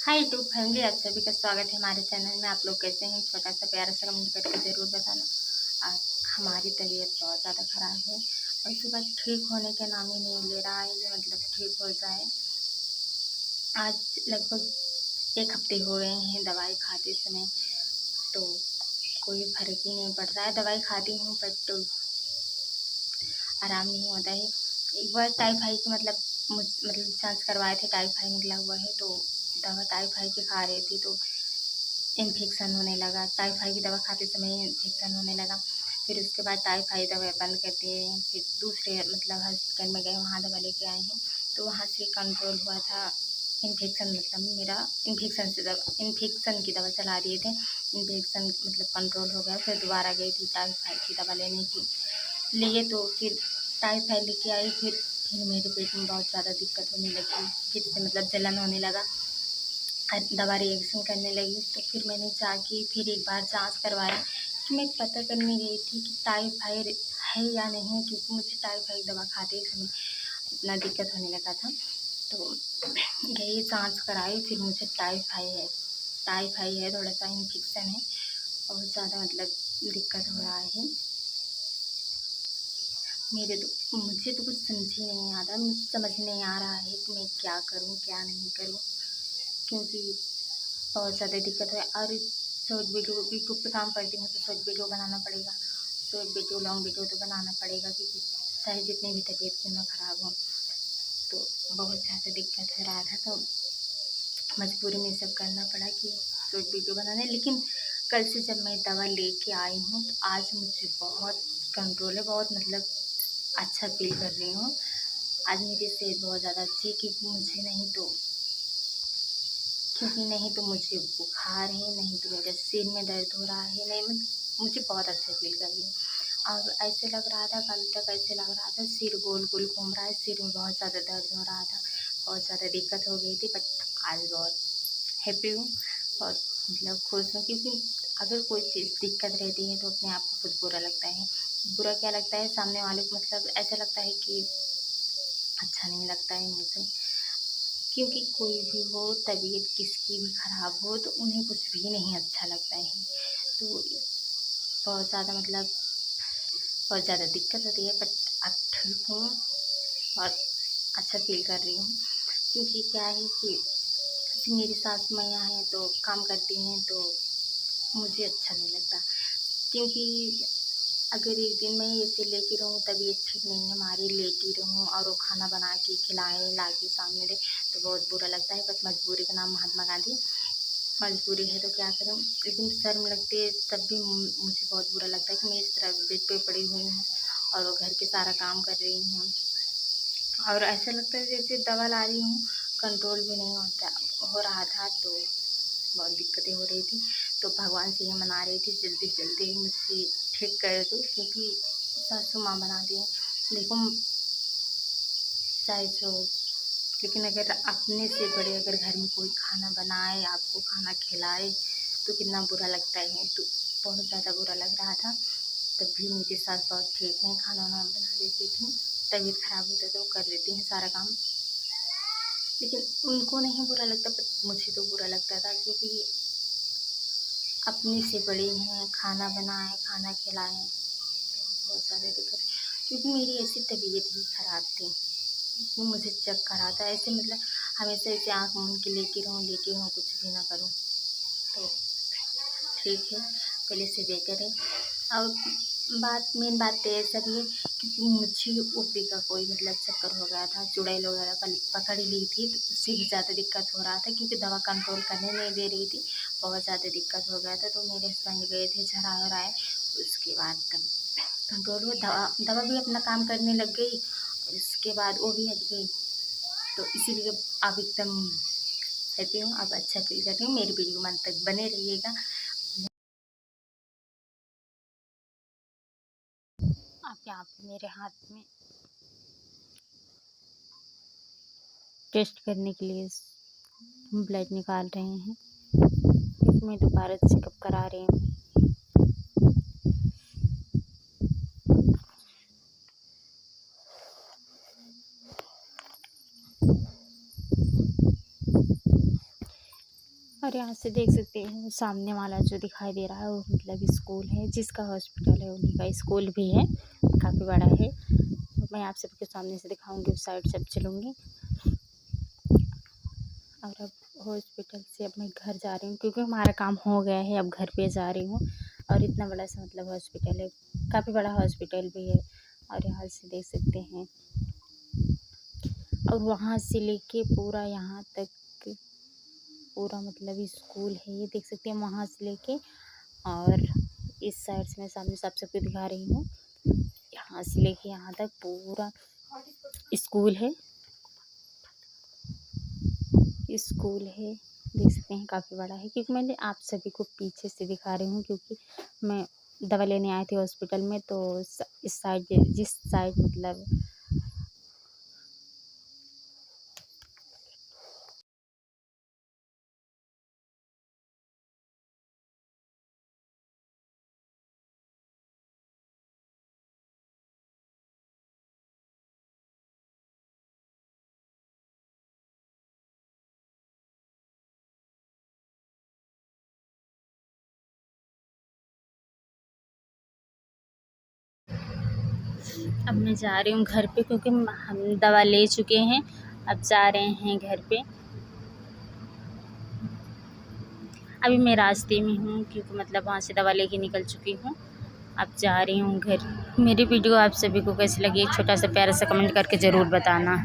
Hi YouTube family, आप सभी का स्वागत है हमारे चैनल में। आप लोग कैसे हैं? छोटा सा प्यारा सा कमेंट करके ज़रूर बताना। आज हमारी तबीयत बहुत ज़्यादा ख़राब है और उसके बाद ठीक होने के नाम ही नहीं ले रहा है कि मतलब ठीक हो जाए। आज लगभग 1 हफ्ते हो गए हैं दवाई खाते समय, तो कोई फ़र्क ही नहीं पड़ रहा है। दवाई खाती हूँ बट आराम नहीं होता है। एक बार टाइफाइड की मतलब जांच करवाए थे, टाइफाइड निकला हुआ है, तो दवा टाइफाइड की खा रही थी तो इन्फेक्शन होने लगा। टाइफाइड की दवा खाते समय इन्फेक्शन होने लगा। फिर उसके बाद टाइफाइड दवा बंद कर दिए। फिर दूसरे मतलब हॉस्पिटल में गए, वहाँ दवा लेके आए हैं तो वहाँ से कंट्रोल हुआ था इन्फेक्शन। मतलब मेरा इन्फेक्शन की दवा चला दिए थे, इन्फेक्शन मतलब कंट्रोल हो गया। फिर दोबारा गई थी टाइफाइड की दवा लेने के लिए, तो फिर टाइफाइड लेके आई। फिर मेरे पेट में बहुत ज़्यादा दिक्कत होने लगी, फिर से मतलब जलन होने लगा, दवा रिएक्शन करने लगी। तो फिर मैंने जाके फिर एक बार जांच करवाया कि मैं पता करने गई थी कि टाइफाइड है या नहीं, क्योंकि मुझे टाइफाइड दवा खाते समय इतना दिक्कत होने लगा था। तो गई जांच कराई, फिर मुझे टाइफाइड है, थोड़ा सा इन्फेक्शन है, बहुत ज़्यादा मतलब दिक्कत हो रहा है। मुझे तो कुछ समझ ही नहीं आता, मुझे समझ नहीं आ रहा है कि मैं क्या करूँ क्या नहीं करूँ, क्योंकि बहुत ज़्यादा दिक्कत है। और शॉर्ट वीडियो यूट्यूब पे काम करती हूँ तो शॉर्ट वीडियो बनाना पड़ेगा, शॉर्ट वीडियो लॉन्ग वीडियो तो बनाना पड़ेगा, क्योंकि चाहे जितनी भी तबीयत क्यों ना ख़राब हो। तो बहुत ज़्यादा दिक्कत हो रहा था, तो मजबूरी में सब करना पड़ा कि शॉर्ट वीडियो बनाने। लेकिन कल से जब मैं दवा लेके आई हूँ तो आज मुझे बहुत कंट्रोल है, बहुत मतलब अच्छा फील कर रही हूँ। आज मेरी सेहत बहुत ज़्यादा अच्छी है, क्योंकि नहीं तो मुझे बुखार है, नहीं तो मेरे सिर में दर्द हो रहा है, नहीं मुझे बहुत अच्छा फील कर रही हूँ। और ऐसे लग रहा था, कल तक ऐसे लग रहा था सिर गोल गोल घूम रहा है, सिर में बहुत ज़्यादा दर्द हो रहा था, बहुत ज़्यादा दिक्कत हो गई थी। बट आज बहुत हैप्पी हूँ, बहुत मतलब खुश हूँ, क्योंकि अगर कोई चीज़ दिक्कत रहती है तो अपने आप को खुद बुरा लगता है। बुरा क्या लगता है, सामने वाले को मतलब ऐसा लगता है कि अच्छा नहीं लगता है मुझे, क्योंकि कोई भी हो, तबीयत किसकी भी ख़राब हो तो उन्हें कुछ भी नहीं अच्छा लगता है। तो बहुत ज़्यादा मतलब बहुत ज़्यादा दिक्कत होती है, बट अब ठीक हूँ और अच्छा फील कर रही हूँ। क्योंकि क्या है कि जैसे मेरी सास मैयाँ हैं तो काम करती हैं, तो मुझे अच्छा नहीं लगता, क्योंकि अगर एक दिन मैं ऐसे लेटी रहूँ, तबीयत ठीक नहीं है हमारी, लेटी रहूँ और वो खाना बना के खिलाएँ ला के सामने दे, तो बहुत बुरा लगता है। बट मजबूरी का नाम महात्मा गांधी, मजबूरी है तो क्या करूँ। लेकिन शर्म लगती है तब भी मुझे बहुत बुरा लगता है कि मैं इस तरह बेड पे पड़ी हुई हूँ और वो घर के सारा काम कर रही हूँ, और ऐसा लगता है जैसे दवा ला रही हूँ, कंट्रोल भी नहीं हो रहा था। तो बहुत दिक्कतें हो रही थी, तो भगवान से ये मना रही थी जल्दी जल्दी मुझसे ठीक कर दो, क्योंकि सासू माँ बना दी हैं। देखो, चाहे जो, लेकिन अगर अपने से बड़े अगर घर में कोई खाना बनाए, आपको खाना खिलाए, तो कितना बुरा लगता है। तो बहुत ज़्यादा बुरा लग रहा था। तब भी मेरी सास बहुत ठीक हैं, खाना वाना बना देती थी, तबीयत ख़राब होता तो वो कर देती हैं सारा काम। लेकिन उनको नहीं बुरा लगता, बट मुझे तो बुरा लगता था, क्योंकि अपने से बड़े हैं, खाना बनाएँ, खाना खिलाएँ, तो बहुत ज़्यादा दिक्कत। क्योंकि मेरी ऐसी तबीयत ही ख़राब थी, वो मुझे चक्कर आता है, ऐसे मतलब हमेशा ऐसे आँख मूंद के लेटी रहूँ, कुछ भी ना करूँ, तो ठीक है, पहले से बेहतर है। और मेन बात तो ये सब है, क्योंकि मुझे ओपी का कोई मतलब चक्कर हो गया था, चुड़ैल वगैरह पकड़ ली थी, तो उससे भी ज़्यादा दिक्कत हो रहा था, क्योंकि दवा कंट्रोल करने नहीं दे रही थी, बहुत ज़्यादा दिक्कत हो गया था। तो मेरे हस्बैंड गए थे झरा और आए, उसके बाद तब कंट्रोल हुआ, दवा भी अपना काम करने लग गई, और इसके बाद वो भी हट गई। तो इसीलिए अब एकदम हैप्पी हूँ, अब अच्छा फील कर रही हूँ। मेरी वीडियो मन तक बने रहिएगा। अब यहाँ पे मेरे हाथ में टेस्ट करने के लिए ब्लड निकाल रहे हैं, क्योंकि मैं दोबारा चेकअप करा रही हूँ। और यहाँ से देख सकते हैं सामने वाला जो दिखाई दे रहा है वो मतलब स्कूल है, जिसका हॉस्पिटल है उन्हीं का स्कूल भी है, काफ़ी बड़ा है। तो मैं आप सबके सामने से दिखाऊंगी, उस साइड सब चलूँगी। और अब हॉस्पिटल से अब मैं घर जा रही हूँ क्योंकि हमारा काम हो गया है, अब घर पे जा रही हूँ। और इतना बड़ा सा मतलब हॉस्पिटल है, काफ़ी बड़ा हॉस्पिटल भी है। और यहाँ से देख सकते हैं, और वहाँ से लेके पूरा यहाँ तक पूरा मतलब स्कूल है, ये देख सकते हैं वहाँ से लेके। और इस साइड से मैं सामने सब सबको दिखा रही हूँ, यहाँ से लेके यहाँ तक पूरा स्कूल है, स्कूल है। देख सकते हैं काफ़ी बड़ा है, क्योंकि मैंने आप सभी को पीछे से दिखा रही हूँ क्योंकि मैं दवा लेने आई थी हॉस्पिटल में। तो इस साइड, जिस साइड मतलब अब मैं जा रही हूँ घर पे क्योंकि हम दवा ले चुके हैं, अब जा रहे हैं घर पे। अभी मैं रास्ते में हूँ क्योंकि मतलब वहाँ से दवा लेके निकल चुकी हूँ, अब जा रही हूँ घर। मेरी वीडियो आप सभी को कैसी लगी, एक छोटा सा प्यारा सा कमेंट करके ज़रूर बताना।